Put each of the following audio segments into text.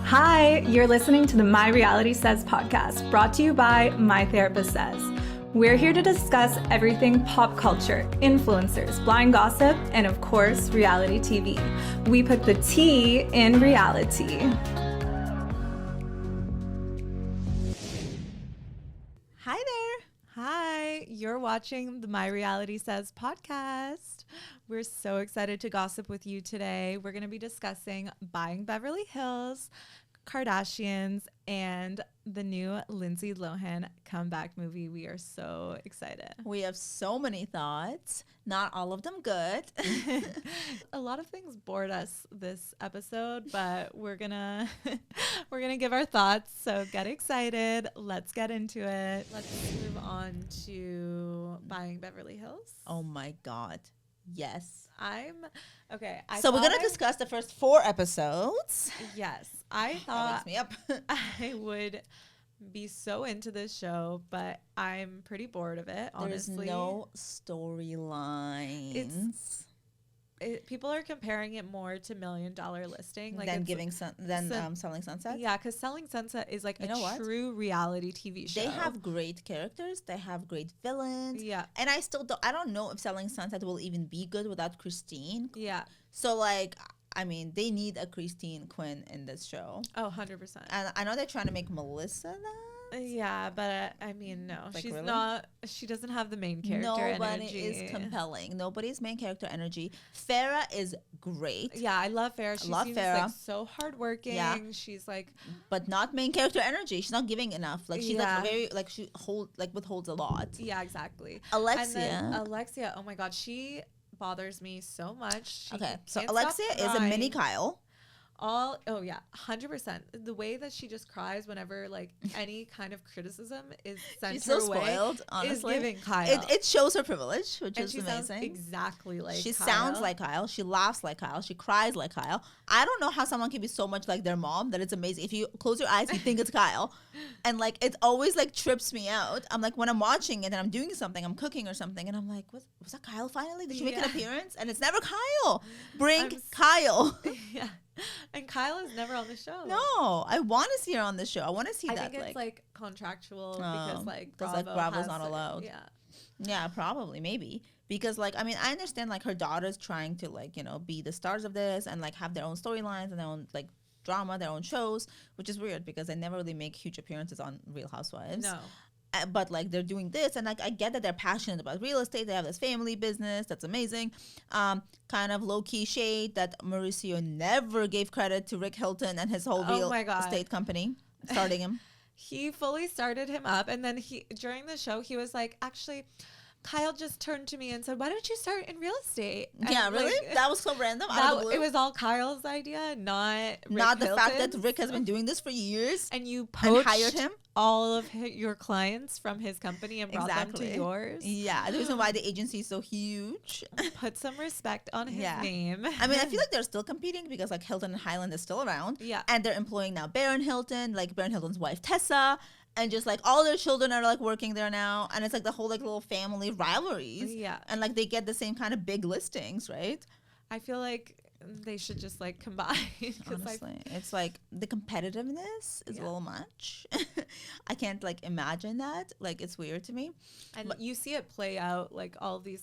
Hi, you're listening to the My Reality Says podcast, brought to you by My Therapist Says. We're here to discuss everything pop culture, influencers, blind gossip, and of course, reality TV. We put the T in reality. Hi there. Hi, you're watching the My Reality Says podcast. We're so excited to gossip with you today. We're going to be discussing Buying Beverly Hills, Kardashians, and the new Lindsay Lohan comeback movie. We are so excited. We have so many thoughts, not all of them good. A lot of things bored us this episode, but we're gonna give our thoughts. So get excited. Let's get into it. Let's move on to Buying Beverly Hills. Oh my God. Yes. Okay. So we're going to discuss the first 4 episodes. Yes. I thought That wakes me up. I would be so into this show, but I'm pretty bored of it, honestly. There's no storylines. People are comparing it more to $1 Million Listing, like Selling Sunset. Yeah, because Selling Sunset is like true reality TV show. They have great characters. They have great villains. Yeah, and I don't know if Selling Sunset will even be good without Christine. Yeah. So they need a Christine Quinn in this show. Oh, 100%. And I know they're trying to make Melissa that. Yeah, but no, she's really? not. She doesn't have the main character energy. Nobody energy. is compelling. Nobody's main character energy. Farrah is great. Yeah, I love Farrah. She seems like so hardworking. Yeah. She's like, but not main character energy. She's not giving enough. Like she's withholds a lot. Yeah, exactly. Alexia. Oh my God, she bothers me so much. So Alexia is a mini Kyle. 100%. The way that she just cries whenever any kind of criticism is sent She's her so way spoiled, honestly. Is giving Kyle. It shows her privilege, which is she amazing. Sounds exactly like she Kyle. sounds like Kyle. She laughs like Kyle. She cries like Kyle. I don't know how someone can be so much like their mom that it's amazing. If you close your eyes, you think it's Kyle, and it always trips me out. I'm when I'm watching it and I'm doing something, I'm cooking or something, and I'm like, was that Kyle finally? Did she make an appearance? And it's never Kyle. Bring Kyle. Yeah. And Kyle is never on the show. No, I want to see her on the show. I want to see that. I think it's contractual because Bravo's not allowed. Yeah, probably, maybe. Because I understand her daughter's trying to be the stars of this and have their own storylines and their own drama, their own shows, which is weird because they never really make huge appearances on Real Housewives. No. But they're doing this, and I get that they're passionate about real estate. They have this family business that's amazing. Kind of low key shade that Mauricio never gave credit to Rick Hilton and his whole real estate company, starting him. He fully started him up, and then during the show he was like, actually, Kyle just turned to me and said, why don't you start in real estate? And yeah, really? That was so random. Out of the blue. It was all Kyle's idea, not the fact that Rick has been doing this for years. And you poached hired him. All of your clients from his company and brought them to yours. Yeah, the reason why the agency is so huge. Put some respect on his name. I feel like they're still competing because Hilton and Highland is still around. Yeah. And they're employing now Baron Hilton, Baron Hilton's wife Tessa. And just all their children are working there now, and it's the whole little family rivalries. Yeah, and they get the same kind of big listings, right? I feel like they should just combine. Honestly, it's the competitiveness is a little much. I can't imagine that. It's weird to me. And you see it play out all these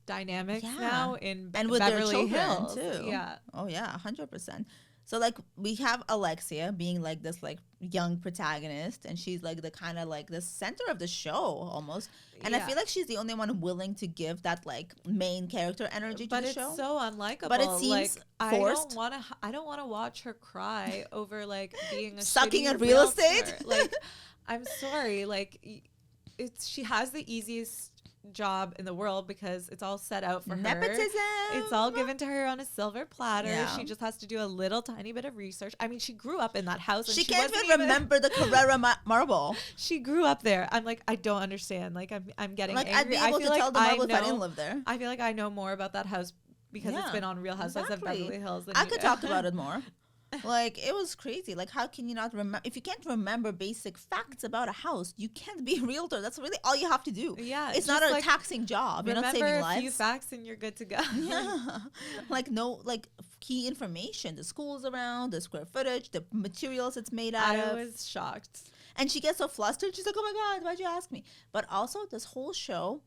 dynamics now in and with Beverly their Hills children too. Yeah. Oh yeah, 100%. So we have Alexia being this young protagonist, and she's the kind of the center of the show almost. And I feel she's the only one willing to give that main character energy to the show. But it's so unlikable. But it seems forced. I don't want to watch her cry over being a sucking at real estate. I'm sorry. She has the easiest job in the world because it's all set out for Nepotism. her. It's all given to her on a silver platter. Yeah. She just has to do a little tiny bit of research. She grew up in that house. And she can't even remember the Carrera marble. She grew up there. I'm I don't understand. I'm getting angry. I'd be able to tell the marble if I didn't live there. I feel I know more about that house because it's been on Real Housewives of Beverly Hills. I could talk about it more. It was crazy. How can you not remember? If you can't remember basic facts about a house, you can't be a realtor. That's really all you have to do. Yeah. It's not a taxing job. You're not saving lives. Remember a few facts and you're good to go. Yeah. key information, the schools around, the square footage, the materials it's made out I of. was shocked. And she gets so flustered. She's like, oh my God, why'd you ask me? But also this whole show,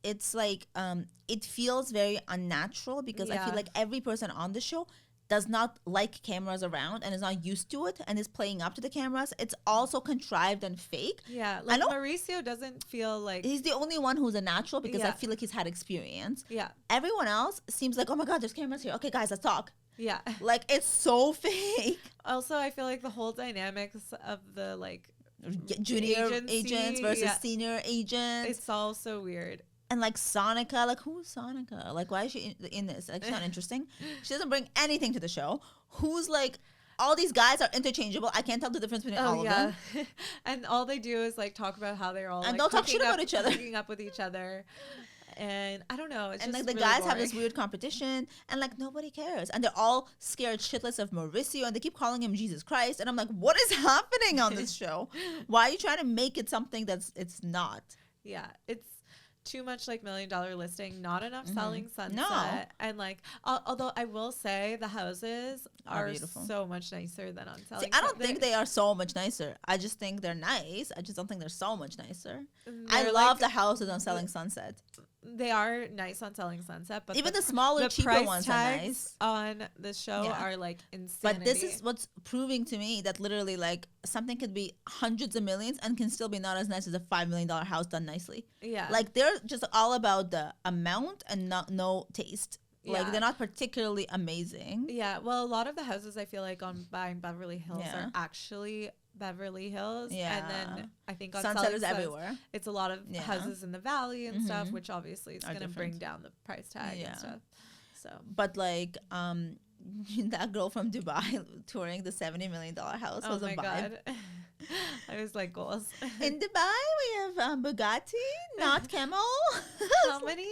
it's like, it feels very unnatural because I feel like every person on the show does not like cameras around and is not used to it and is playing up to the cameras. It's also contrived and fake. Yeah, like Mauricio doesn't feel like... He's the only one who's a natural because I feel like he's had experience. Yeah. Everyone else seems like, oh my God, there's cameras here. Okay, guys, let's talk. Yeah. Like, it's so fake. Also, I feel like the whole dynamics of the, like... junior agents versus senior agents. It's all so weird. And like Sonica, like who's Sonica? Like why is she in this? Like she's not interesting. She doesn't bring anything to the show. Who's like all these guys are interchangeable. I can't tell the difference between all of them. And all they do is like talk about how they're all and like, they'll talk shit about each other, hooking up with each other. And I don't know. It's and just like the really guys boring. have this weird competition, and like nobody cares, and they're all scared shitless of Mauricio, and they keep calling him Jesus Christ, and I'm like, what is happening on this show? Why are you trying to make it something it's not? Yeah, it's too much like $1 Million Listing, not enough Selling Sunset. No. And like, although I will say the houses are beautiful. so much nicer than on Selling Sunset. I don't think they are so much nicer. I just think they're nice. I just don't think they're so much nicer. I love the houses on Selling Sunset. They are nice on Selling Sunset, but even the smaller, cheaper ones are nice. On the show are like insanity. But this is what's proving to me that literally like something could be hundreds of millions and can still be not as nice as a $5 million house done nicely. Yeah, like they're just all about the amount and no taste. Like they're not particularly amazing. Yeah, well, a lot of the houses I feel like on Buying Beverly Hills are actually Beverly Hills. Yeah. And then I think on Sunset is everywhere. It's a lot of houses in the valley and stuff, which obviously is going to bring down the price tag and stuff. So, but like that girl from Dubai touring the $70 million house was a vibe. God. I was like, goals. In Dubai, we have Bugatti, not Camel. How many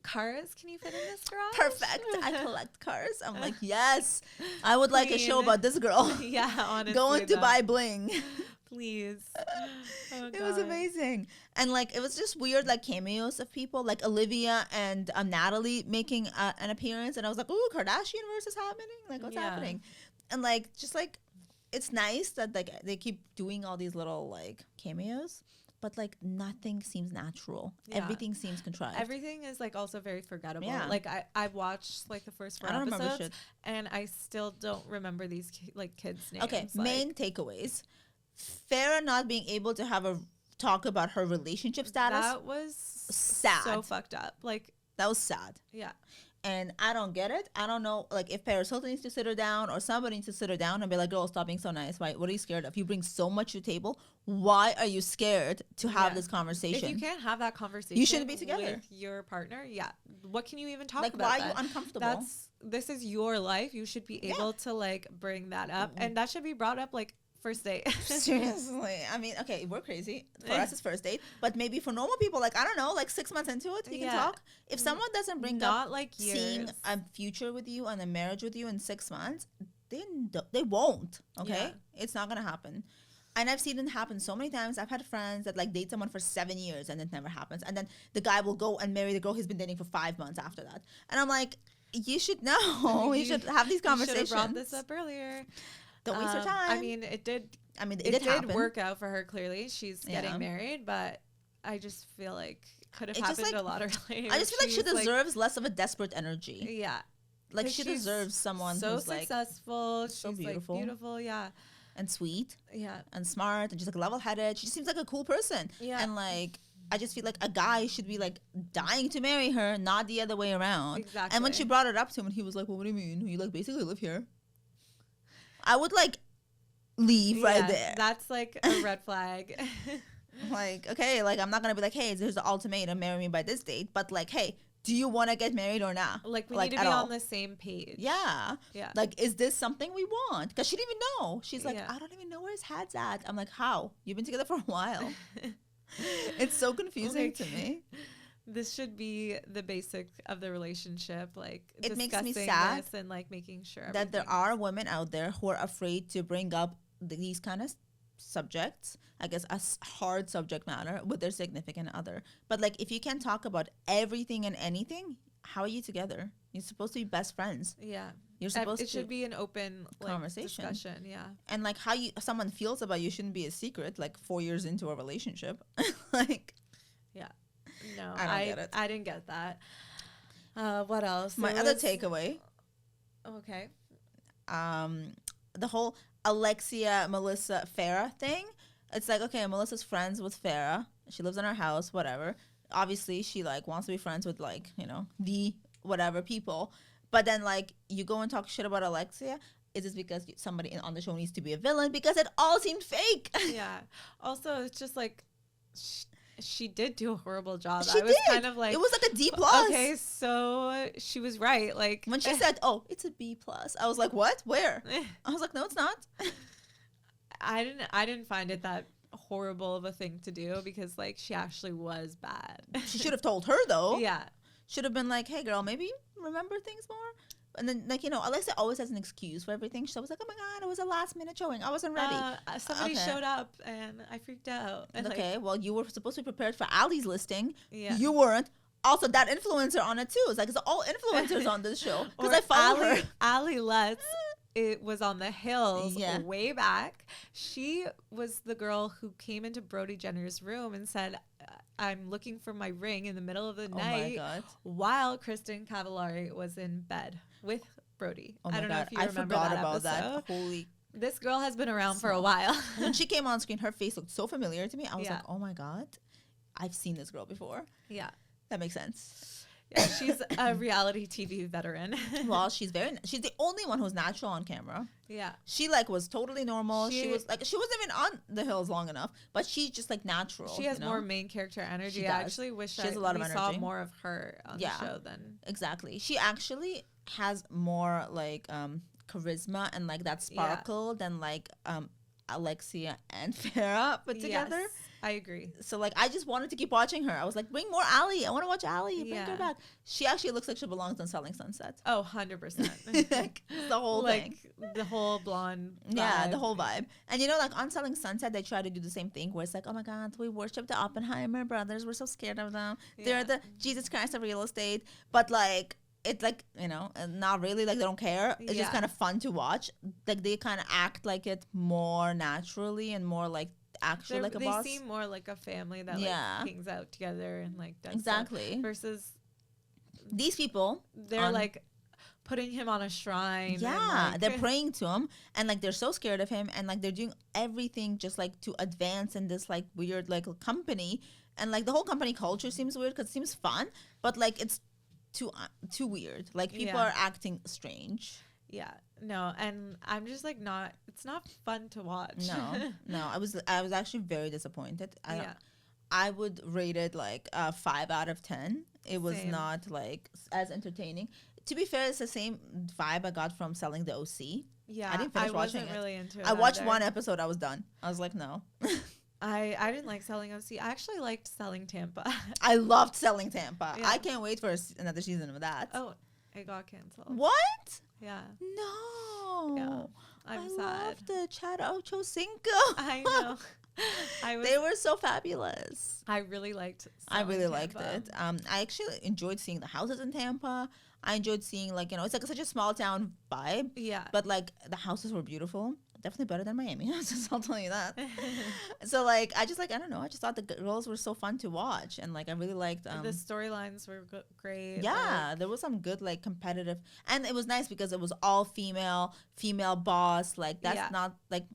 cars can you fit in this garage? Perfect. I collect cars. I'm like, yes. I would like a show about this girl. Yeah, honestly. Going to buy bling. Please. Oh, it was amazing. And like, it was just weird, like cameos of people like Olivia and Natalie making an appearance. And I was like, ooh, Kardashian versus happening. Like, what's happening? And like, just like, it's nice that like they keep doing all these little like cameos. But like nothing seems natural. Yeah. Everything seems contrived. Everything is like also very forgettable. Yeah. Like I watched like the first 4 episodes and I still don't remember these like kids' names. Okay, like, main takeaways. Farrah not being able to have a talk about her relationship status. That was sad. So fucked up. Like that was sad. Yeah. And I don't get it. I don't know, like, if Paris Hilton needs to sit her down or somebody needs to sit her down and be like, girl, stop being so nice. Why? What are you scared of? You bring so much to the table. Why are you scared to have this conversation? If you can't have that conversation, you shouldn't be together with your partner. Yeah. What can you even talk like, about? Why are you uncomfortable? This is your life. You should be able to, like, bring that up. And that should be brought up, like, first date. Seriously. I mean, okay, we're crazy. For us, it's first date. But maybe for normal people, like, I don't know, like 6 months into it, you can talk. If someone doesn't bring up like seeing a future with you and a marriage with you in 6 months, they won't, okay? Yeah. It's not going to happen. And I've seen it happen so many times. I've had friends that, like, date someone for 7 years and it never happens. And then the guy will go and marry the girl he's been dating for 5 months after that. And I'm like, you should know. You should have these conversations. You should have brought this up earlier. Don't waste your time. I mean, it did work out for her, clearly. She's getting married, but I just feel like could have happened a lot earlier. I just feel like she deserves less of a desperate energy. Yeah. Like, she deserves someone so who's successful. Like so beautiful. Like, beautiful, yeah. And sweet. Yeah. And smart and just like level-headed. She seems like a cool person. Yeah. And like, I just feel like a guy should be like dying to marry her, not the other way around. Exactly. And when she brought it up to him and he was like, well, what do you mean? You like basically live here. I would like leave right there. That's like a red flag. Like, okay, like I'm not gonna be like, hey, here's the ultimatum, marry me by this date. But like, hey, do you want to get married or not? Like, we need to be on the same page. Yeah. Yeah. Like, is this something we want? Because she didn't even know. She's like, I don't even know where his head's at. I'm like, how? You've been together for a while. It's so confusing to me. This should be the basic of the relationship, like it makes me discussing sad this and like making sure that there are women out there who are afraid to bring up these kind of subjects, I guess a hard subject matter with their significant other. But like, if you can talk about everything and anything, how are you together? You're supposed to be best friends. Yeah. You're supposed It should be an open conversation. discussion. Yeah. And like how someone feels about you shouldn't be a secret. Like 4 years into a relationship, like yeah. No, I don't get it. I didn't get that. What else? My other takeaway. Okay. The whole Alexia, Melissa, Farrah thing. It's like, okay, Melissa's friends with Farrah. She lives in her house, whatever. Obviously, she like wants to be friends with like, you know, the whatever people. But then like you go and talk shit about Alexia. Is this because somebody on the show needs to be a villain? Because it all seemed fake. Yeah. Also, it's just like she did do a horrible job. She I was did. kind of like, it was like a D+. Okay, so she was right. Like When she said, "Oh, it's a B+," I was like, "What? Where?" I was like, "No, it's not." I didn't find it that horrible of a thing to do because like she actually was bad. She should have told her though. Yeah. Should have been like, "Hey, girl, maybe remember things more." And then, like, you know, Alexia always has an excuse for everything. She was like, "Oh my God, it was a last minute showing. I wasn't ready." Somebody showed up and I freaked out. And Okay, like, well, you were supposed to be prepared for Ali's listing. Yeah. You weren't. Also, that influencer on it too. It's like it's all influencers on this show because I follow her. Ali Lutz. It was on the hills way back. She was the girl who came into Brody Jenner's room and said, "I'm looking for my ring" in the middle of the night. Oh my God. While Kristen Cavallari was in bed with Brody. Oh my I don't know God. if you remember forgot that about episode. that. Holy. This girl has been around for a while. When she came on screen, her face looked so familiar to me. I was Yeah. like, "Oh my God, I've seen this girl before." Yeah. That makes sense. Yeah, she's a reality TV veteran. Well, she's the only one who's natural on camera. Yeah. She like was totally normal. She She wasn't even on the hills long enough, but she's just like natural. She has you know? more main character energy. She I does. actually wish She has a lot of we saw energy. more of her on the show than Exactly. She actually has more like charisma and like that sparkle than like Alexia and Farrah put together. Yes, I agree. So like I just wanted to keep watching her. I was like, bring more Ali. I want to watch Ali. Bring her back. She actually looks like she belongs on Selling Sunset. Oh, 100%. Like, the whole thing. The whole blonde vibe. Yeah, the whole vibe. And you know, like on Selling Sunset, they try to do the same thing where it's like, oh my God, we worship the Oppenheimer brothers. We're so scared of them. They're the Jesus Christ of real estate. But like, it's like, you know, not really, like they don't care. It's just kind of fun to watch. Like they kind of act like it more naturally and more like actually like a boss. They seem more like a family that like hangs out together and like does exactly stuff versus these people. They're like putting him on a shrine. Yeah, and, like, they're praying to him and like they're so scared of him and like they're doing everything just like to advance in this like weird like company. And like the whole company culture seems weird because it seems fun, but like it's too weird. Like people are acting strange. Yeah, no, and I'm just like it's not fun to watch. No, I was actually very disappointed. I would rate it like 5 out of 10. It was not like as entertaining. To be fair, it's the same vibe I got from Selling the OC. Yeah, I didn't finish watching it. Really into it. I watched one episode. I was done. I was like, no. I didn't like Selling OC. I actually liked Selling Tampa. I loved Selling Tampa. Yeah. I can't wait for another season of that. Oh, it got canceled. What? Yeah. No. Yeah. I'm sad. I loved the Chad Ochocinco. I know. They were so fabulous. I really liked I really liked it. I actually enjoyed seeing the houses in Tampa. I enjoyed seeing like, you know, it's like such a small town vibe. Yeah. But like the houses were beautiful. Definitely better than Miami. I'll tell you that. So like I don't know. I just thought the girls were so fun to watch, and like I really liked the storylines were great. Yeah, there was some good like competitive, and it was nice because it was all female boss. Like that's not like.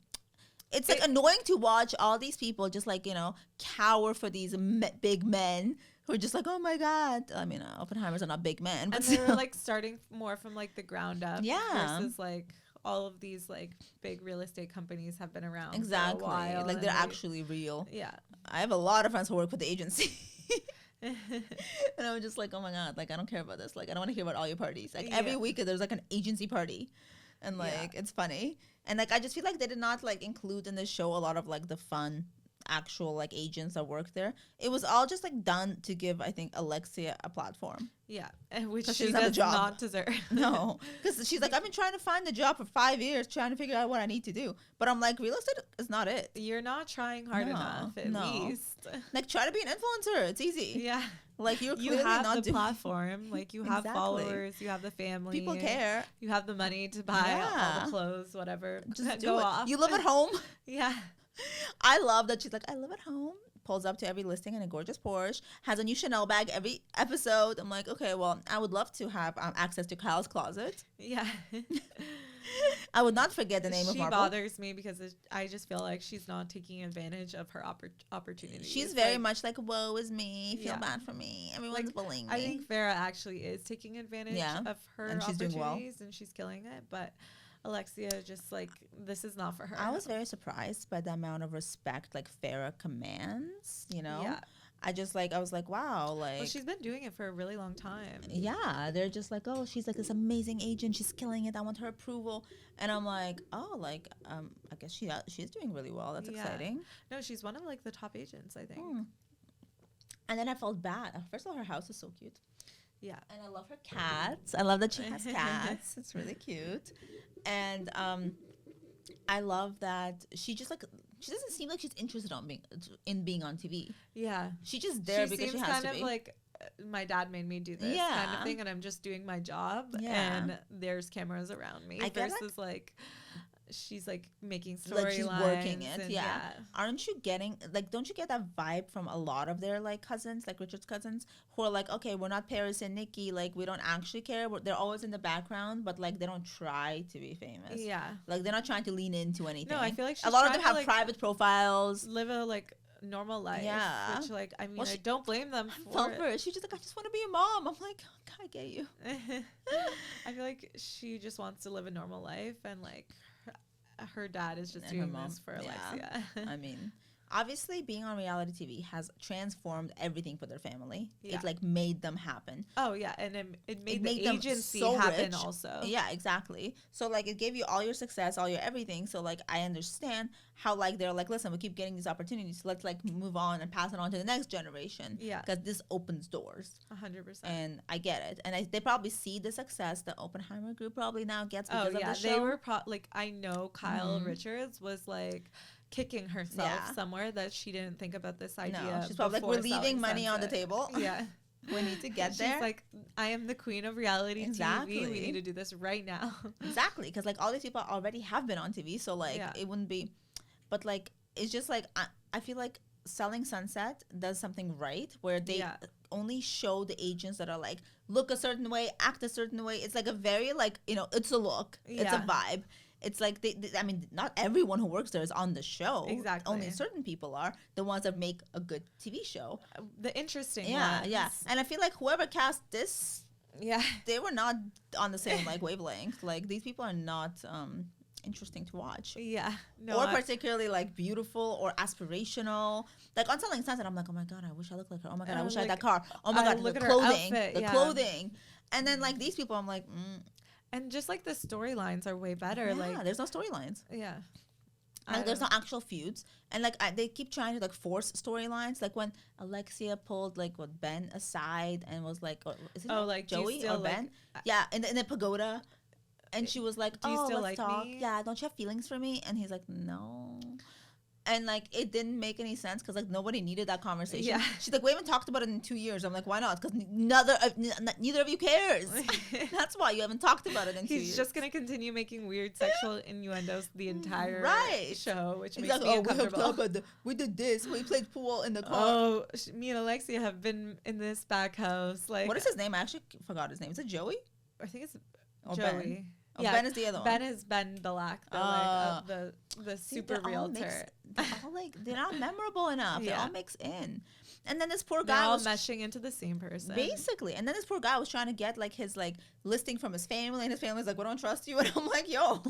It's like annoying to watch all these people just like, you know, cower for these big men who are just like, oh my God. I mean, Oppenheimers are not big men, but they were like starting more from like the ground up. Yeah. Versus like all of these like big real estate companies have been around exactly for a while, like they're actually real. Yeah. I have a lot of friends who work with the agency. And I'm just like, oh my God, like I don't care about this. Like I don't want to hear about all your parties. Like every week there's like an agency party. And like it's funny. And like I just feel like they did not like include in the show a lot of like the fun actual like agents that work there. It was all just like done to give, I think, Alexia a platform. Yeah, and which 'Cause she doesn't have a does job. not deserve. No, because she's like, I've been trying to find a job for 5 years, trying to figure out what I need to do. But I'm like, real estate is not it. You're not trying hard enough, at least. Like, try to be an influencer. It's easy. Yeah. Like, you're You clearly have not the doing platform. Like, you have Exactly. followers. You have the family. People care. You have the money to buy all the clothes, whatever. Just go do it. off. You live at home. Yeah. I love that she's like, I live at home. Pulls up to every listing in a gorgeous Porsche. Has a new Chanel bag every episode. I'm like, okay, well, I would love to have access to Kyle's closet. Yeah. I would not forget the name of She Marble. bothers me because I just feel like she's not taking advantage of her opportunities. She's very much like, woe is me. Feel Yeah. bad for me. Everyone's bullying me. I think Farrah actually is taking advantage of her And she's doing opportunities well. and she's killing it. But Alexia just like, this is not for her. I was very surprised by the amount of respect like Farrah commands, you know? Yeah. I was like, wow, like. Well, she's been doing it for a really long time. Yeah, they're just like, oh, she's like this amazing agent. She's killing it. I want her approval. And I'm like, oh, like, I guess she's doing really well. That's exciting. No, she's one of like the top agents, I think. And then I felt bad. First of all, her house is so cute. Yeah. And I love her cats. I love that she has cats. It's really cute. And I love that she just like, she doesn't seem like she's interested in being on TV. Yeah. She's just there because she has kind to of be. like, my dad made me do this kind of thing, and I'm just doing my job, and there's cameras around me. Versus like, she's like making storylines. Like she's working it, yeah. Aren't you getting like? Don't you get that vibe from a lot of their like cousins, like Richard's cousins, who are like, okay, we're not Paris and Nikki, like we don't actually care. They're always in the background, but like they don't try to be famous. Yeah, like they're not trying to lean into anything. No, I feel like a lot of them to, have like, private profiles, live a like normal life. Yeah, which like I mean, well, I don't blame them for it. She's just like, I just want to be a mom. I'm like, I get you. I feel like she just wants to live a normal life, and like her dad is just doing this for Alexia. I mean, obviously being on reality TV has transformed everything for their family. Yeah. It like made them happen. Oh yeah, and it made the agency so happen rich. Also. Yeah, exactly. So like it gave you all your success, all your everything. So like I understand how like they're like, listen, we keep getting these opportunities. So let's like move on and pass it on to the next generation. Yeah, because this opens doors. 100%. And I get it, and they probably see the success the Oppenheimer group probably now gets because of the show. They were like, I know Kyle Richards was like kicking herself somewhere that she didn't think about this idea. No, she's probably like, we're leaving money on the table. Yeah. We need to get there. She's like, I am the queen of reality TV. We need to do this right now. Exactly. Because like all these people already have been on TV. So like it wouldn't be, but like, it's just like, I feel like Selling Sunset does something right where they only show the agents that are like, look a certain way, act a certain way. It's like a very like, you know, it's a look. It's a vibe. It's like, I mean, not everyone who works there is on the show. Exactly. Only certain people are the ones that make a good TV show. The interesting ones. Yeah. And I feel like whoever cast this, they were not on the same like wavelength. Like these people are not interesting to watch. Yeah. No, or particularly like beautiful or aspirational. Like on Selling Sunset, I'm like, oh my God, I wish I looked like her. Oh my God, I wish I had that car. Oh my God, look the at clothing. Her outfit, the clothing. And then like these people, I'm like, And just like the storylines are way better. Yeah, like there's no storylines. Yeah. Like there's no actual feuds. And like they keep trying to like force storylines. Like when Alexia pulled like Ben aside and was like, is it like Joey or Ben? Yeah, in the pagoda. And she was like, do you still let's like talk. me? Yeah, don't you have feelings for me? And he's like, no. And like it didn't make any sense because like nobody needed that conversation. Yeah. She's like, we haven't talked about it in 2 years. I'm like, why not? Because neither of you cares. That's why you haven't talked about it in 2 years. He's just gonna continue making weird sexual innuendos the entire show, which makes me uncomfortable. We did this. We played pool in the car. Oh, me and Alexia have been in this back house. Like, what is his name? I actually forgot his name. Is it Joey? I think it's Joey. Ben. Oh, Ben is the other one. Ben is Ben Black, the super realtor. They're not memorable enough. They all mix in. And then this poor guy they're all meshing into the same person. Basically. And then this poor guy was trying to get like his like listing from his family, and his family's like, we don't trust you. And I'm like, yo.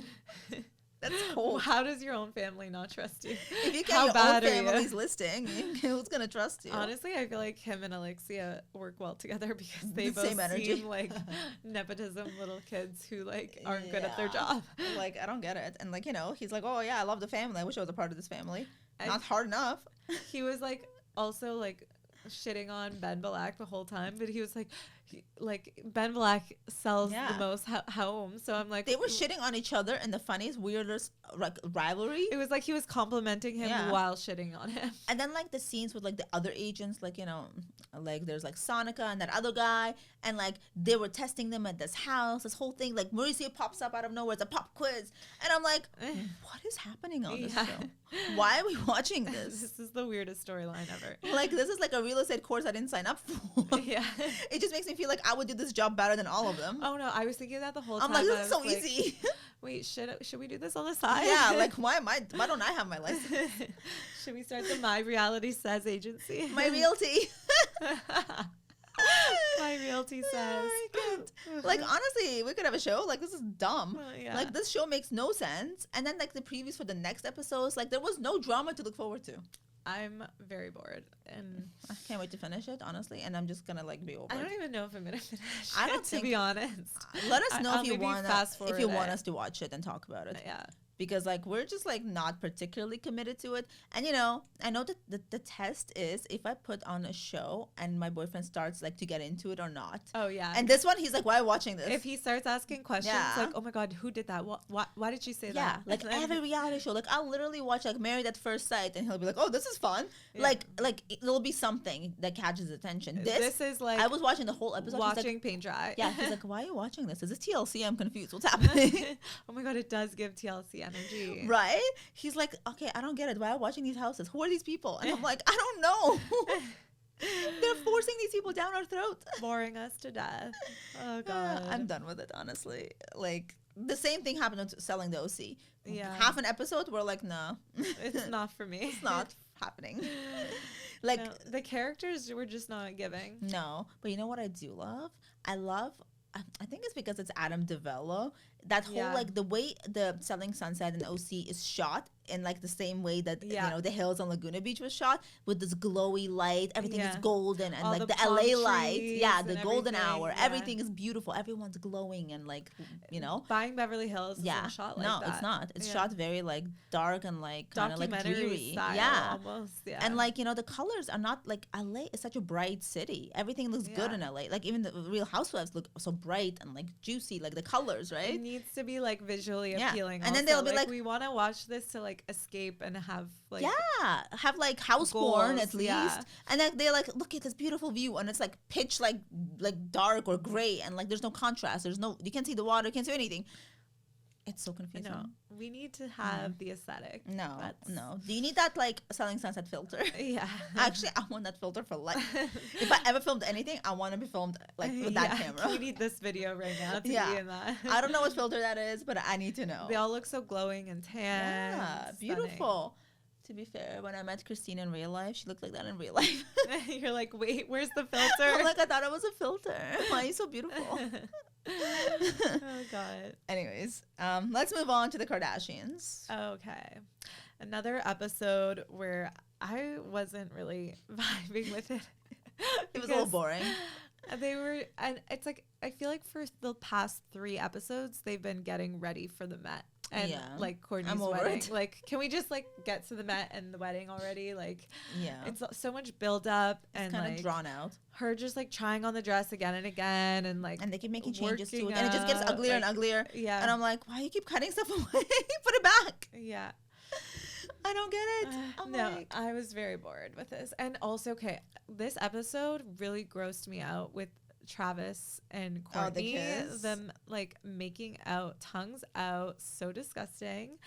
That's cool. How does your own family not trust you? If you get your own family's listing, who's gonna trust you? Honestly, I feel like him and Alexia work well together because they both seem like nepotism little kids who like aren't good at their job. Like I don't get it. And like, you know, he's like, oh yeah, I love the family. I wish I was a part of this family. Not hard enough. he was like also like shitting on Ben Black the whole time, but he was like Ben Black sells the most homes, so I'm like, they were shitting on each other in the funniest, weirdest like rivalry. It was like he was complimenting him while shitting on him. And then like the scenes with like the other agents, like, you know, like there's like Sonica and that other guy, and like they were testing them at this house, this whole thing, like Mauricio pops up out of nowhere, it's a pop quiz, and I'm like, what is happening on this show? Why are we watching this? This is the weirdest storyline ever. Like, this is like a real estate course I didn't sign up for. Yeah. It just makes me feel like I would do this job better than all of them. Oh no, I was thinking that the whole time. I'm like, this is so easy. Wait, should we do this on the side? Yeah, like why don't I have my license? Should we start the My Reality Says agency? My realty. My realty says. Like, honestly, we could have a show. Like, this is dumb. Yeah. Like, this show makes no sense. And then like the previews for the next episodes, like there was no drama to look forward to. I'm very bored, and I can't wait to finish it, honestly. And I'm just gonna like be over. I don't even know if I'm gonna finish. I don't to be honest. Let us know if you want us to watch it and talk about it. Yeah. Because like we're just like not particularly committed to it. And you know, I know that the test is if I put on a show and my boyfriend starts like to get into it or not. Oh yeah. And this one, he's like, why are you watching this? If he starts asking questions like, oh my god, who did that? Why did she say that? Yeah, like every reality show. Like I'll literally watch like Married at First Sight, and he'll be like, oh, this is fun. Yeah. Like there'll be something that catches attention. This is like, I was watching the whole episode. Watching paint dry. Yeah, he's like, why are you watching this? Is this TLC? I'm confused. What's happening? Oh my god, it does give TLC energy. Right? He's like, okay, I don't get it. Why are you watching these houses? Who are these people? And I'm like, I don't know. They're forcing these people down our throat. Boring us to death. Oh god. I'm done with it, honestly. Like the same thing happened with Selling the OC. Yeah. Half an episode, we're like, no. It's not for me. It's not happening. Like no, the characters were just not giving. No. But you know what I do love? I think it's because it's Adam DeVello. That whole like the way the Selling Sunset and OC is shot in like the same way that you know the hills on Laguna Beach was shot, with this glowy light, everything is golden, and all like the LA lights, the golden hour, everything is beautiful, everyone's glowing, and like, you know, Buying Beverly Hills isn't shot like that. No, it's not. It's shot very like dark and like kind of like dreary style, almost. And like, you know, the colors are not like, LA is such a bright city, everything looks good in LA, like even the Real Housewives look so bright and like juicy, like the colors, right? It needs to be like visually appealing, and then they'll be like, we want to watch this to like escape and have like have like house porn at least, and then they're like, look at this beautiful view, and it's like pitch like dark or gray, and like there's no contrast, you can't see the water, you can't see anything. It's so confusing. No, we need to have the aesthetic. No. Do you need that like Selling Sunset filter? Yeah. Actually, I want that filter for life. If I ever filmed anything, I want to be filmed like with that camera. We need this video right now to be in that. I don't know what filter that is, but I need to know. They all look so glowing and tan. Yeah, beautiful. To be fair, when I met Christine in real life, she looked like that in real life. You're like, wait, where's the filter? I'm like, I thought it was a filter. Why are you so beautiful? Oh god. Anyways, let's move on to the Kardashians. Okay. Another episode where I wasn't really vibing with it. It was a little boring. They were, and it's like, I feel like for the past 3 episodes, they've been getting ready for the Met. And like Kourtney's wedding. Like, can we just like get to the Met and the wedding already? Like, it's so much build up and kind of like drawn out. Her just like trying on the dress again and again, and like, and they keep making changes to it, and it just gets uglier and uglier. Yeah, and I'm like, why you keep cutting stuff away? Put it back. Yeah. I don't get it. I was very bored with this. And also, this episode really grossed me out with Travis and Kourtney, them like making out, tongues out, so disgusting.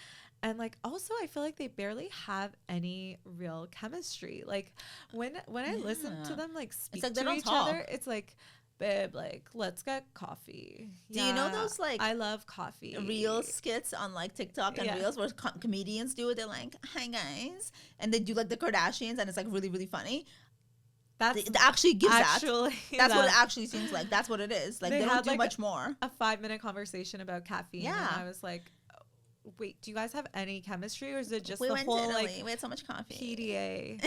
And like, also I feel like they barely have any real chemistry. Like when I listen to them like speak to each other, it's like, babe, like, let's get coffee. Do you know those like, I love coffee, real skits on like TikTok and reels where comedians do it? They're like, hi guys, and they do like the Kardashians, and it's like really, really funny. It actually gives that's what it actually seems like. That's what it is. Like, they don't do much more. A 5-minute conversation about caffeine. Yeah. And I was like, wait, do you guys have any chemistry, or is it just the whole like we had so much coffee PDA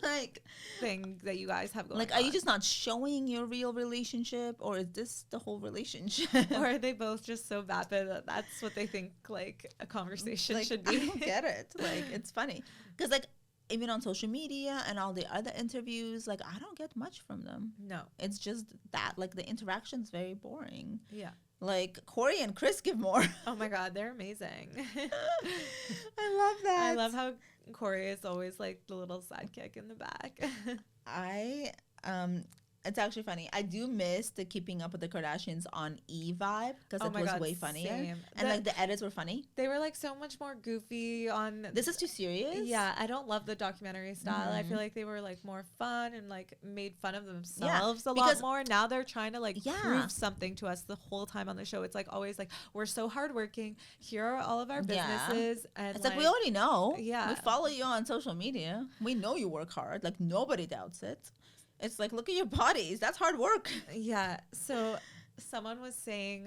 like thing that you guys have going like on? Are you just not showing your real relationship, or is this the whole relationship? Or are they both just so vapid that that's what they think like a conversation should be? I don't get it. Like, it's funny because like even on social media and all the other interviews, like I don't get much from them. No. It's just that like the interaction's very boring. Yeah. Like Corey and Chris give more. Oh my God, they're amazing. I love that. I love how Corey is always like the little sidekick in the back. It's actually funny. I do miss the Keeping Up with the Kardashians on E vibe because it was way funnier. Same. And like the edits were funny. They were like so much more goofy on. This is too serious. Yeah, I don't love the documentary style. I feel like they were like more fun and like made fun of themselves a lot more. Now they're trying to like prove something to us the whole time on the show. It's like always like, we're so hardworking. Here are all of our businesses. And it's like we already know. Yeah. We follow you on social media. We know you work hard. Like nobody doubts it. It's like, look at your bodies. That's hard work. Yeah. So someone was saying,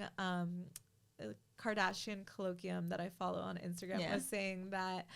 Kardashian colloquium that I follow on Instagram was saying that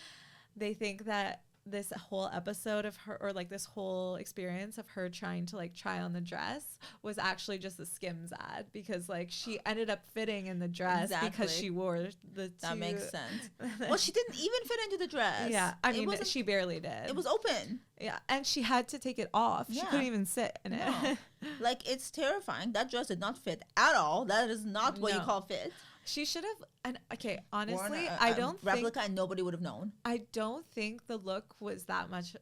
they think that this whole episode of her, or like this whole experience of her trying to like try on the dress, was actually just a Skims ad, because like she ended up fitting in the dress because she wore the two. That makes sense. Well, she didn't even fit into the dress. Yeah, I mean, she barely did. It was open. Yeah, and she had to take it off. She couldn't even sit in it. Like, it's terrifying. That dress did not fit at all. That is not what you call fit. She should have, and okay, honestly, I don't replica and nobody would have known. I don't think the look was that much,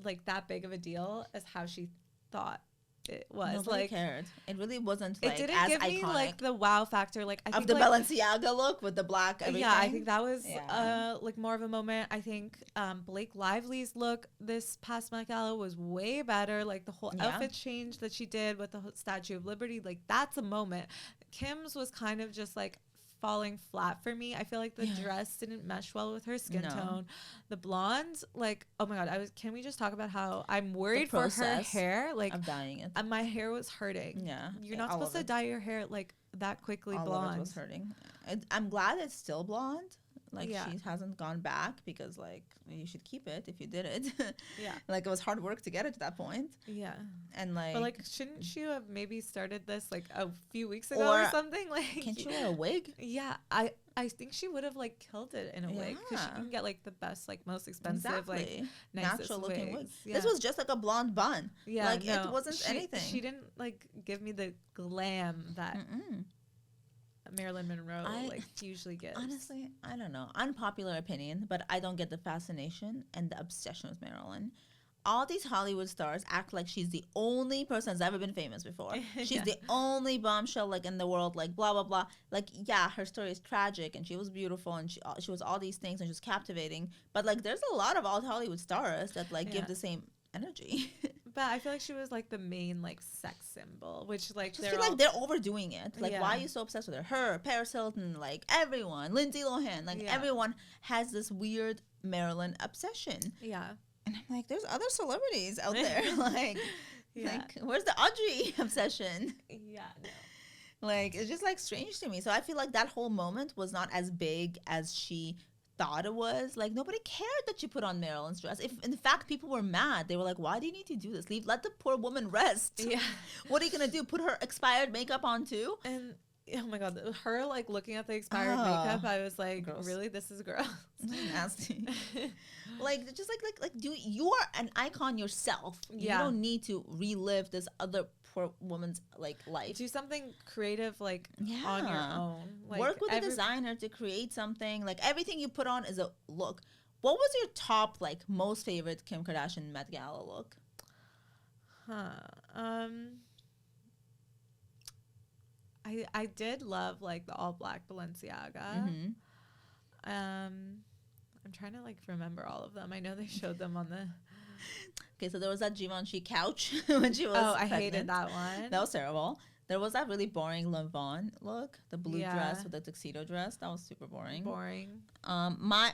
like that big of a deal as how she thought it was. Nobody cared. It really wasn't like it didn't as give iconic. me like the wow factor. Like I think of the like, Balenciaga look with the black everything. Yeah, I think that was like more of a moment. I think Blake Lively's look this past Met Gala was way better. Like the whole outfit change that she did with the Statue of Liberty, like that's a moment. Kim's was kind of just like falling flat for me. I feel like the dress didn't mesh well with her skin tone. The blonde, like, oh my God, can we just talk about how I'm worried for her hair? Like, I'm dying it. And my hair was hurting. Yeah. You're not supposed to dye your hair like that quickly blonde. All of it was hurting. I'm glad it's still blonde. Like, she hasn't gone back, because, like, you should keep it if you did it. Yeah. Like, it was hard work to get it to that point. Yeah. And, like... But, like, shouldn't she have maybe started this, like, a few weeks ago or something? Like, can't you wear a wig? Yeah. I think she would have, like, killed it in a wig. Because she can get, like, the best, like, most expensive, like, natural-looking wigs. Yeah. This was just, like, a blonde bun. Yeah, like, it wasn't anything. She didn't, like, give me the glam that... Marilyn Monroe usually gets. Honestly, I don't know. Unpopular opinion, but I don't get the fascination and the obsession with Marilyn. All these Hollywood stars act like she's the only person that's ever been famous before. She's the only bombshell like in the world, like blah blah blah. Like, yeah, her story is tragic and she was beautiful and she was all these things and she was captivating. But like, there's a lot of old Hollywood stars that like give the same energy. But I feel like she was like the main like sex symbol, which like I feel like they're overdoing it. Like, why are you so obsessed with her? Her, Paris Hilton, like everyone, Lindsay Lohan, like everyone has this weird Marilyn obsession. Yeah, and I'm like, there's other celebrities out there. like, where's the Audrey obsession? Yeah, no. Like, it's just like strange to me. So I feel like that whole moment was not as big as she thought it was. Like, nobody cared that she put on Marilyn's dress. If in fact people were mad, they were like, why do you need to do this? Let the poor woman rest. Yeah. What are you gonna do, put her expired makeup on too? And oh my God, her like looking at the expired makeup, I was like, gross. Really, this is gross. Nasty. Like, just like you are an icon yourself. You don't need to relive this other poor woman's like life. Do something creative, like on your own. Like, work with a designer to create something. Like, everything you put on is a look. What was your top like most favorite Kim Kardashian Met Gala look? I did love like the all black Balenciaga. I'm trying to like remember all of them. I know they showed them on the. Okay, so there was that Givenchy couch when she was. Oh, I hated that one. That was terrible. There was that really boring Levon look, the blue dress with the tuxedo dress. That was super boring. I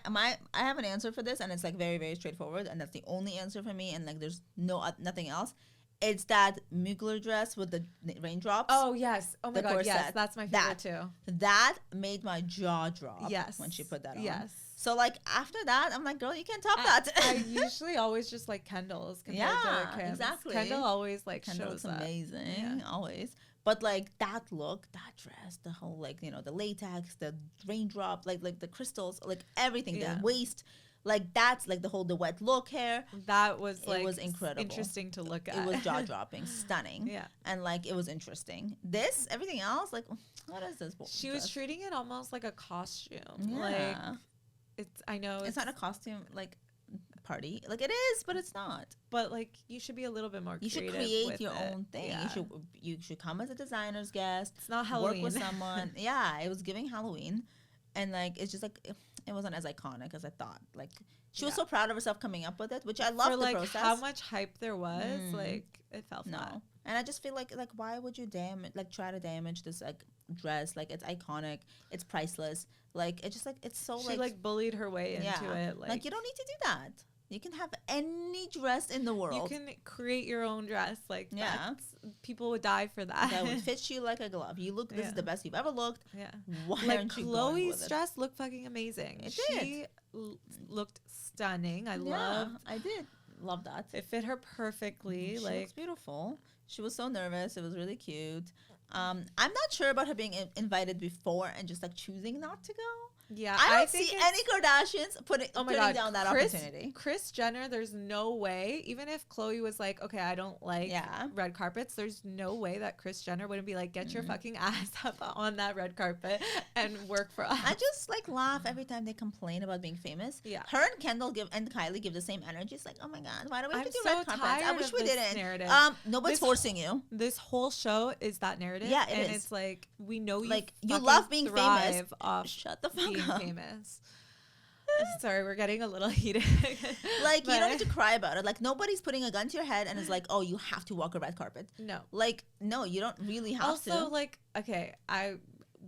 have an answer for this, and it's like very, very straightforward, and that's the only answer for me. And like, there's nothing else. It's that Mugler dress with the raindrops. Oh, yes. Oh, my God, corset. Yes. That's my favorite, too. That made my jaw drop when she put that on. Yes. So, like, after that, I'm like, girl, you can't top that. I usually always just like Kendall's compared to Kim's. Exactly. Kendall always, like, Kendall shows looks amazing, always. But, like, that look, that dress, the whole, like, you know, the latex, the raindrop, like the crystals, like, everything, the waist. Like that's like the wet look hair. That was It was incredible. interesting to look at. It was jaw dropping, stunning. Yeah. And like it was interesting. This, everything else, like what is this? She was treating it almost like a costume. Yeah. Like I know it's not a costume like party. Like it is, but it's not. But like you should be a little bit more You creative. should create with your it. own thing. Yeah. You should come as a designer's guest. It's not Halloween. Work with someone. Yeah, it was giving Halloween. And like it's just like it wasn't as iconic as I thought. Like she was so proud of herself coming up with it, which I love. For the like process. how much hype there was, like it fell flat. No. And I just feel like why would you try to damage this like dress? Like it's iconic, it's priceless. Like it's just like it's so She like bullied her way into it. Like you don't need to do that. You can have any dress in the world. You can create your own dress. Like people would die for that. That would fit you like a glove. You look. This is the best you've ever looked. Yeah. Why like aren't you Chloe's dress looked fucking amazing. She looked stunning. I did love that. It fit her perfectly. She like looks beautiful. She was so nervous. It was really cute. I'm not sure about her being invited before and just like choosing not to go. Yeah, I don't see any Kardashians putting down that opportunity. Kris Jenner, there's no way, even if Khloe was like, okay, I don't like red carpets, there's no way that Kris Jenner wouldn't be like, get your fucking ass up on that red carpet and work for us. I just like laugh every time they complain about being famous. Yeah. Her and Kendall and Kylie give the same energy. It's like, oh my God, why do we have to do red carpets? I wish we didn't. Narrative. Nobody's forcing you. This whole show is that narrative. Yeah, and it's like, we know you love being famous. Shut the fuck up. Famous. Sorry, we're getting a little heated. Like you don't need to cry about it. Like nobody's putting a gun to your head and is like, oh, you have to walk a red carpet. No. Like no, you don't really have to. Also, like, okay, I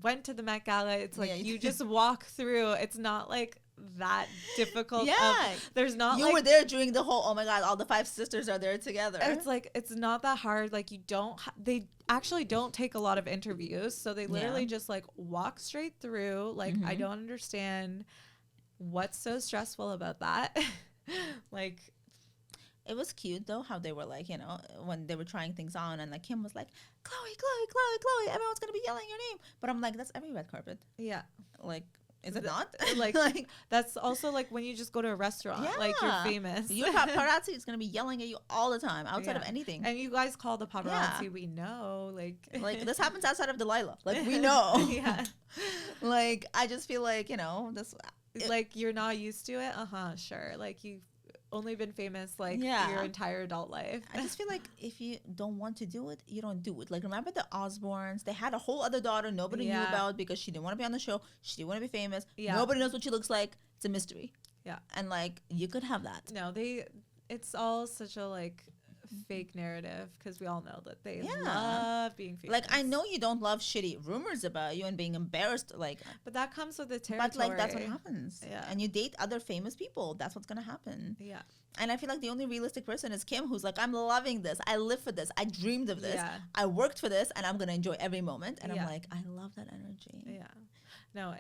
went to the Met Gala. It's like you just walk through. It's not like that difficult. Yeah. There's not you were there during the whole, oh my God, all the 5 sisters are there together. It's like, it's not that hard. Like you don't, they actually don't take a lot of interviews. So they literally just like walk straight through. Like, I don't understand what's so stressful about that. Like, it was cute though how they were like, you know, when they were trying things on and like Kim was like, Chloe, everyone's gonna be yelling your name. But I'm like, that's every red carpet. Yeah. Like, is it not? Like that's also like when you just go to a restaurant, like you're famous. Your paparazzi is gonna be yelling at you all the time outside of anything. And you guys call the paparazzi, we know, like this happens outside of Delilah. Like we know. Yeah. Like I just feel like, you know, this like you're not used to it. Sure. Like you've only been famous like your entire adult life. I just feel like if you don't want to do it, you don't do it. Like remember the Osbournes? They had a whole other daughter nobody knew about because she didn't want to be on the show. She didn't want to be famous. Yeah. Nobody knows what she looks like. It's a mystery. Yeah. And like you could have that. No, it's all such a like fake narrative because we all know that they love being famous. Like I know you don't love shitty rumors about you and being embarrassed, like, but that comes with the territory. But like that's what happens. Yeah, and you date other famous people. That's what's gonna happen. Yeah, and I feel like the only realistic person is Kim, who's like, I'm loving this. I live for this. I dreamed of this. Yeah. I worked for this, and I'm gonna enjoy every moment. And I'm like, I love that energy. Yeah. No,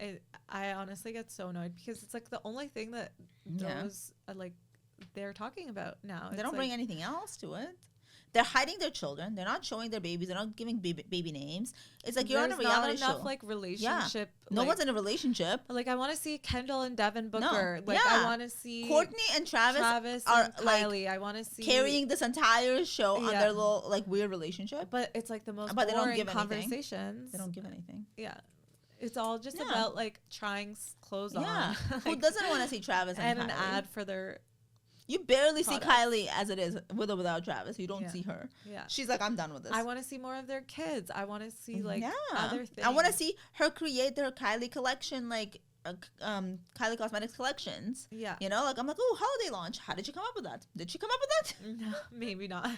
I honestly get so annoyed because it's like the only thing that those like they're talking about now. They don't bring anything else to it. They're hiding their children. They're not showing their babies. They're not giving baby names. It's like you're on a reality show. There's not enough like relationship. Yeah. No one's in a relationship. Like I want to see Kendall and Devin Booker. No. Like I want to see Courtney and Travis are and Kylie. I want to see carrying this entire show on their little like weird relationship. But it's like the most boring they don't give conversations. They don't give anything. Yeah. It's all just about like trying clothes on. Like, who doesn't want to see Travis and an ad for their You barely see Kylie as it is with or without Travis. You don't see her. Yeah. She's like, I'm done with this. I want to see more of their kids. I want to see like other things. I want to see her create their Kylie collection, like Kylie Cosmetics collections. Yeah. You know, like I'm like, oh, holiday launch. How did you come up with that? Did she come up with that? No, maybe not.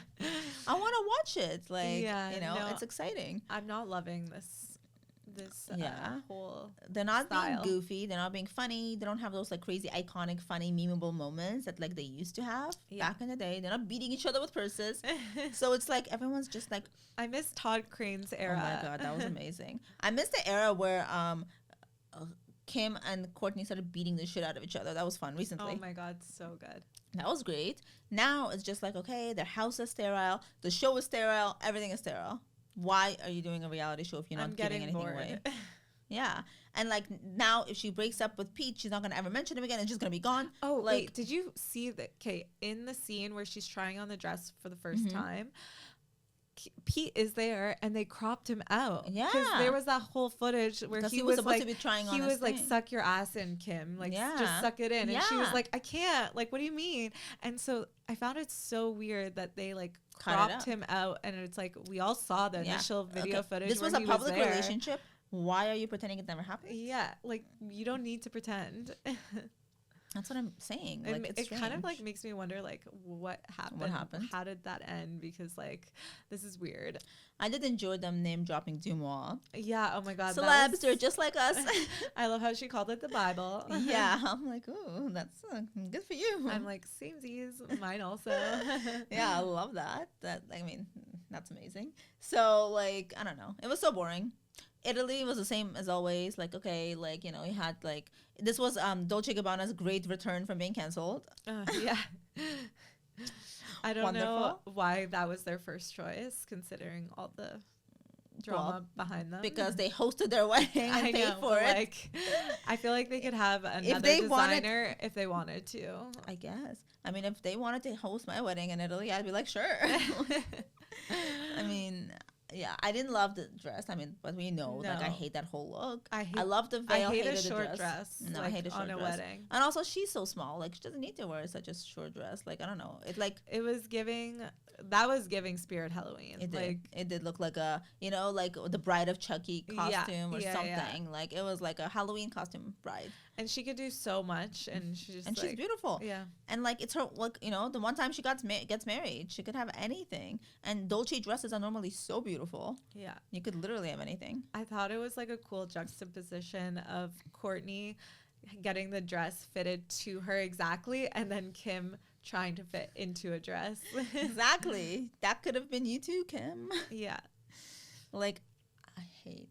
I want to watch it. Like, you know, it's exciting. I'm not loving this whole they're not being goofy, they're not being funny, they don't have those like crazy iconic funny memeable moments that like they used to have back in the day. They're not beating each other with purses. So it's like everyone's just like, I miss Todd Crane's era. Oh my God, that was amazing. I miss the era where Kim and Courtney started beating the shit out of each other. That was fun recently. Oh my God, so good. That was great. Now it's just like, okay, their house is sterile, the show is sterile, everything is sterile. Why are you doing a reality show if you're not giving anything away? Yeah. And like now, if she breaks up with Pete, she's not gonna ever mention him again, and she's gonna be gone. Oh, like, wait, did you see that? Okay, in the scene where she's trying on the dress for the first time, Pete is there, and they cropped him out. Yeah, because there was that whole footage where he was supposed like, to be trying on. He was like, thing. "Suck your ass in, Kim. Like, just suck it in." And she was like, "I can't. Like, what do you mean?" And so I found it so weird that they like cropped him out, and it's like we all saw the initial video footage. This was a public relationship. Why are you pretending it never happened? Yeah, like you don't need to pretend. That's what I'm saying. Like, it kind of like makes me wonder, like, what happened? What happened? How did that end? Because like, this is weird. I did enjoy them name dropping Dumois. Yeah. Oh my God. Celebs, they're just like us. I love how she called it the Bible. Yeah. I'm like, oh, that's good for you. I'm like, samesies. Mine also. Yeah, I love that. I mean, that's amazing. So like, I don't know. It was so boring. Italy was the same as always. Like, okay, like, you know, you had like, this was Dolce & Gabbana's great return from being canceled. Yeah. I don't know why that was their first choice, considering all the drama behind them. Because they hosted their wedding and paid for it. Like, I feel like they could have another designer if they wanted to. I guess. I mean, if they wanted to host my wedding in Italy, I'd be like, sure. I mean... Yeah, I didn't love the dress. I mean, but we know, like, I hate that whole look. I love the veil. I hate a short dress. No, like, I hate a short dress. On a wedding. And also, she's so small. Like, she doesn't need to wear such a short dress. Like, I don't know. It was giving, that was giving Spirit Halloween. It did look like a, you know, like the Bride of Chucky costume or something. Yeah. Like, it was like a Halloween costume bride. And she could do so much, and she's beautiful. Yeah, and like it's her, like, you know, the one time she gets married, she could have anything. And Dolce dresses are normally so beautiful. Yeah, you could literally have anything. I thought it was like a cool juxtaposition of Courtney getting the dress fitted to her exactly, and then Kim trying to fit into a dress. Exactly, that could have been you too, Kim. Yeah, like I hate.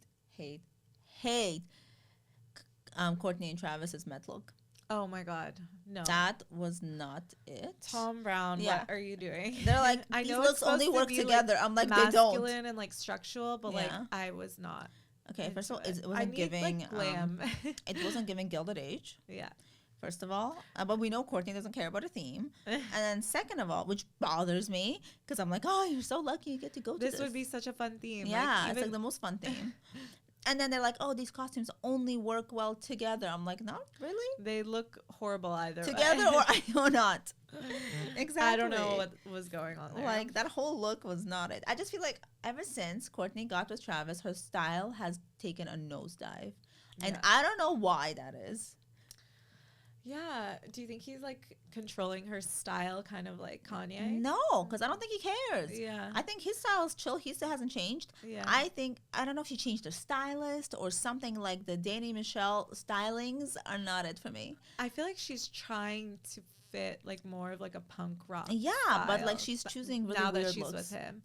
Courtney and Travis's Met look. Oh my God, no. That was not it. Tom Brown, what are you doing? They're like, these looks only work together. Like, I'm like, they don't. Masculine and like structural, but like I was not. Okay, first of all, it wasn't giving like, glam. It wasn't giving Gilded Age. Yeah. First of all, but we know Courtney doesn't care about a theme. And then second of all, which bothers me, because I'm like, oh, you're so lucky you get to go to this. This would be such a fun theme. Yeah, it's like the most fun theme. And then they're like, oh, these costumes only work well together. I'm like, not really. They look horrible either together way. or not. Exactly. I don't know what was going on there. Like, that whole look was not it. I just feel like ever since Courtney got with Travis, her style has taken a nosedive. And I don't know why that is. Yeah. Do you think he's like controlling her style kind of like Kanye? No, because I don't think he cares. Yeah. I think his style is chill. He still hasn't changed. Yeah. I don't know if she changed her stylist or something. Like the Danny Michelle stylings are not it for me. I feel like she's trying to fit like more of like a punk rock. Yeah, style, but like she's choosing really now weird that she's looks. With him.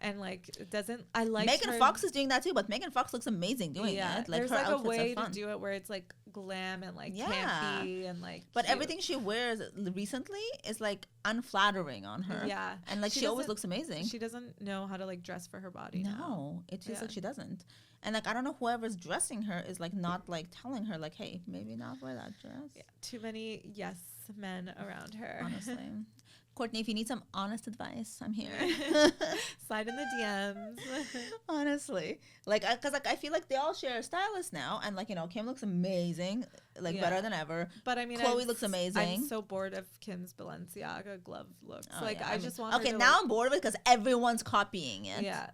And like it doesn't. I like Megan Fox is doing that too, but Megan Fox looks amazing doing it. Like, there's her like a outfits way are fun. to do it where it's like glam and like campy and like. But cute. everything she wears recently is like unflattering on her. Yeah, and like she always looks amazing. She doesn't know how to like dress for her body. No, now. it feels like she doesn't. And like I don't know, whoever's dressing her is like not like telling her like, hey, maybe not wear that dress. Yeah, too many yes men around her. Honestly. Courtney, if you need some honest advice, I'm here. Slide in the DMs. Honestly, like, because like I feel like they all share a stylist now, and like, you know, Kim looks amazing, like better than ever. But I mean, Chloe looks amazing. I'm so bored of Kim's Balenciaga glove looks. Oh, like yeah. I just want. Okay, her to now I'm bored of it because everyone's copying it. Yeah.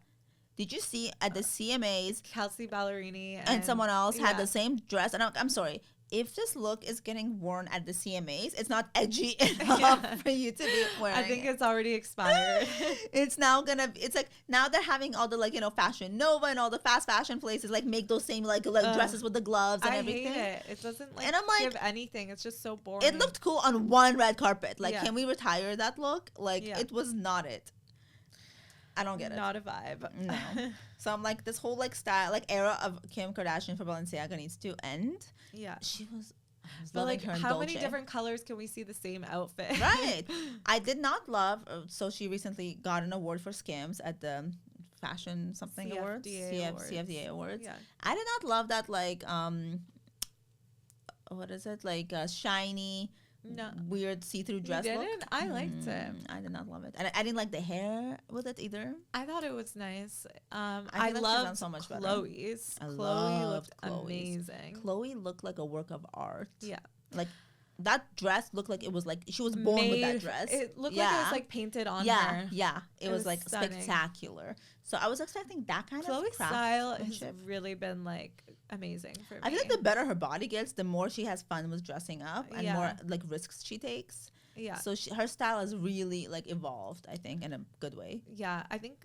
Did you see at the CMAs, Kelsey Ballerini and someone else had the same dress? And I'm sorry. If this look is getting worn at the CMAs, it's not edgy enough for you to be wearing. I think it's already expired. It's now it's like now they're having all the like, you know, Fashion Nova and all the fast fashion places like make those same like dresses with the gloves and everything. I hate it. It doesn't like, and I'm like, give anything. It's just so boring. It looked cool on one red carpet. Like, can we retire that look? Like, it was not it. I don't get it. Not a vibe. No. So I'm like, this whole like style, like era of Kim Kardashian for Balenciaga needs to end. Yeah. She was but like, how many different colors can we see the same outfit? Right. I did not love, so she recently got an award for Skims at the fashion something CFDA awards, awards. CFDA awards. Yeah. I did not love that like what is it, like shiny, No. weird see-through You dress look. didn't? I liked it. I did not love it, and I didn't like the hair with it either. I thought it was nice. I I feel like she's loved done so much better. Chloe's. I Chloe loved looked Chloe's. amazing. Chloe looked like a work of art. Yeah. Like that dress looked like it was like she was born with that dress. It looked like it was like painted on yeah, her. yeah. It was like stunning. spectacular. So I was expecting that kind Chloe's of style has craftsmanship. really been like amazing for me. I feel like the better her body gets, the more she has fun with dressing up and more like risks she takes. Yeah. So her style has really like evolved, I think, in a good way. Yeah, I think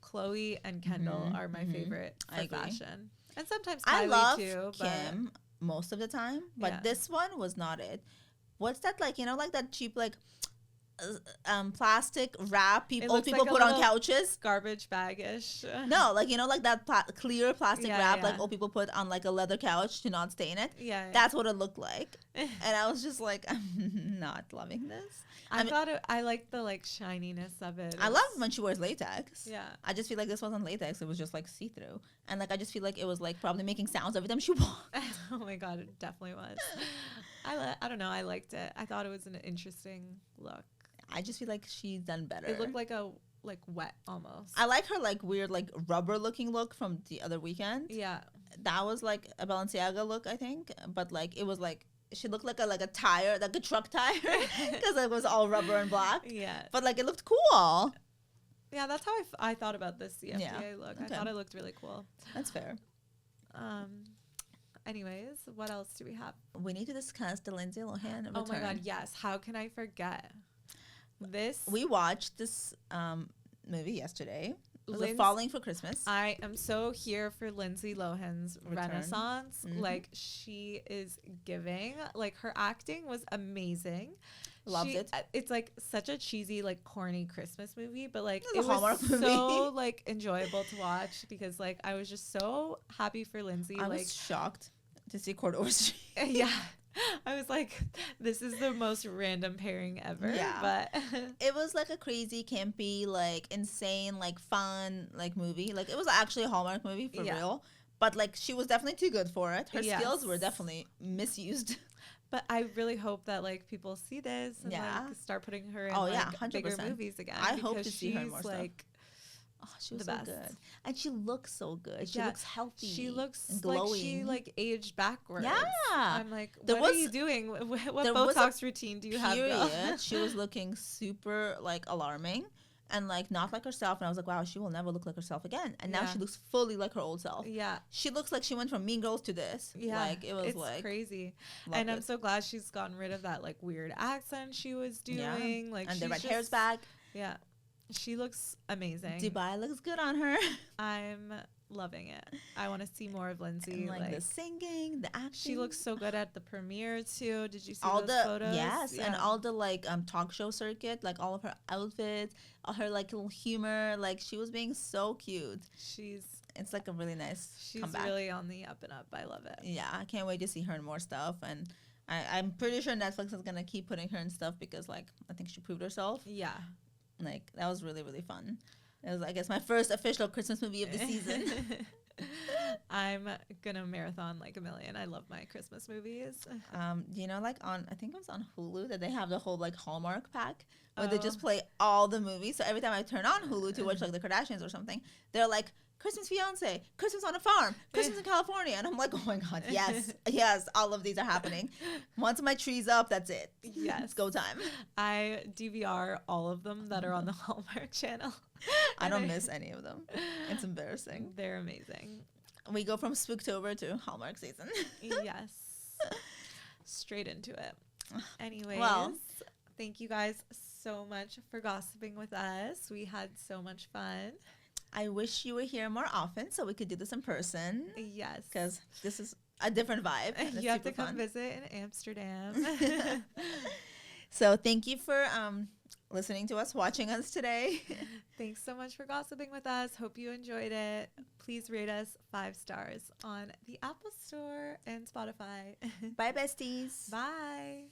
Chloe and Kendall are my favorite I for agree. fashion. And sometimes Kylie I love too. Kim most of the time, but Yeah. this one was not it. What's that like? You know, like that cheap like plastic wrap old looks people like a put on little couches. Garbage bag-ish. No, like you know, like that clear plastic Yeah, wrap yeah. like old people put on like a leather couch to not stain it. Yeah. That's what it looked like, and I was just like, I'm not loving this. I liked the like shininess of it. I love when she wears latex. Yeah. I just feel like this wasn't latex; it was just like see through, and like I just feel like it was like probably making sounds every time she walked. Oh my god, it definitely was. I don't know. I liked it. I thought it was an interesting look. I just feel like she's done better. It looked like wet almost. I like her like weird like rubber looking look from the other weekend. Yeah. That was like a Balenciaga look, I think, but like it was like she looked like a tire, like a truck tire, because it was all rubber and black. Yeah. But like it looked cool. Yeah, that's how I thought about this CFDA look. Okay. I thought it looked really cool. That's fair. Anyways, what else do we have? We need to discuss the Lindsay Lohan return. Oh my god, yes. How can I forget? We watched this movie yesterday. It was Lindsay- Falling for Christmas. I am so here for Lindsay Lohan's Return. renaissance. Mhm. Like she is giving. Like her acting was amazing. Loved it. It's like such a cheesy, like corny Christmas movie, but like It was a Hallmark was movie. so like enjoyable to watch because like I was just so happy for Lindsay. I like was shocked to see Cordova Street. yeah. I was like, this is the most random pairing ever. Yeah. But It was like a crazy, campy, like insane, like fun, like movie. Like it was actually a Hallmark movie for Yeah. real. But like she was definitely too good for it. Her Yes. skills were definitely misused. But I really hope that like people see this and Yeah. like start putting her in Oh, yeah, like bigger 100%. movies again. I hope because to see her in she's, more stuff. like Oh, she was The so best. good, and she looks so good. She Yeah, looks healthy. she looks and like glowing. she like aged backwards. Yeah. I'm like, There what are was- you doing? What there was a Botox routine do you have? girl? Period. She was looking super like alarming and like not like herself. And I was like, wow, she will never look like herself again. And now Yeah. she looks fully like her old self. Yeah. She looks like she went from Mean Girls to this. Yeah. Like it was it's like crazy. loved And I'm it. so glad she's gotten rid of that like weird accent she was doing. Yeah. Like And the she's red hair's just- back. Yeah. She looks amazing. Dubai looks good on her. I'm loving it. I want to see more of Lindsay. And like the singing, the acting. she looks so good at the premiere too. Did you see all those the photos? yes, and Yeah. all the like talk show circuit, like all of her outfits, all her like little humor, like she was being so cute. she's It's like a really nice she's comeback. really on the up and up. I love it. Yeah, I can't wait to see her in more stuff, and I'm pretty sure Netflix is gonna keep putting her in stuff because like I think she proved herself. Yeah. Like that was really really fun. It was I guess my first official Christmas movie of the season. I'm gonna marathon like a million. I love my Christmas movies. You know, like on I think it was on Hulu that they have the whole like Hallmark pack where they Oh. just play all the movies. So every time I turn on Hulu to watch like the Kardashians or something, they're like Christmas Fiance, Christmas on a Farm, Christmas in California, and I'm like, oh my god, yes, yes, all of these are happening. Once my tree's up, that's it. Yes. It's go time. I DVR all of them that are on the Hallmark channel. I And don't miss any of them. It's embarrassing. They're amazing. We go from Spooktober to Hallmark season. Yes. Straight into it. Anyways, Well. thank you guys so much for gossiping with us. We had so much fun. I wish you were here more often so we could do this in person Yes. because this is a different vibe. and it's You have to super come fun. visit in Amsterdam. So thank you for listening to us, watching us today. Thanks so much for gossiping with us. Hope you enjoyed it. Please rate us 5 stars on the Apple Store and Spotify. Bye, besties. Bye.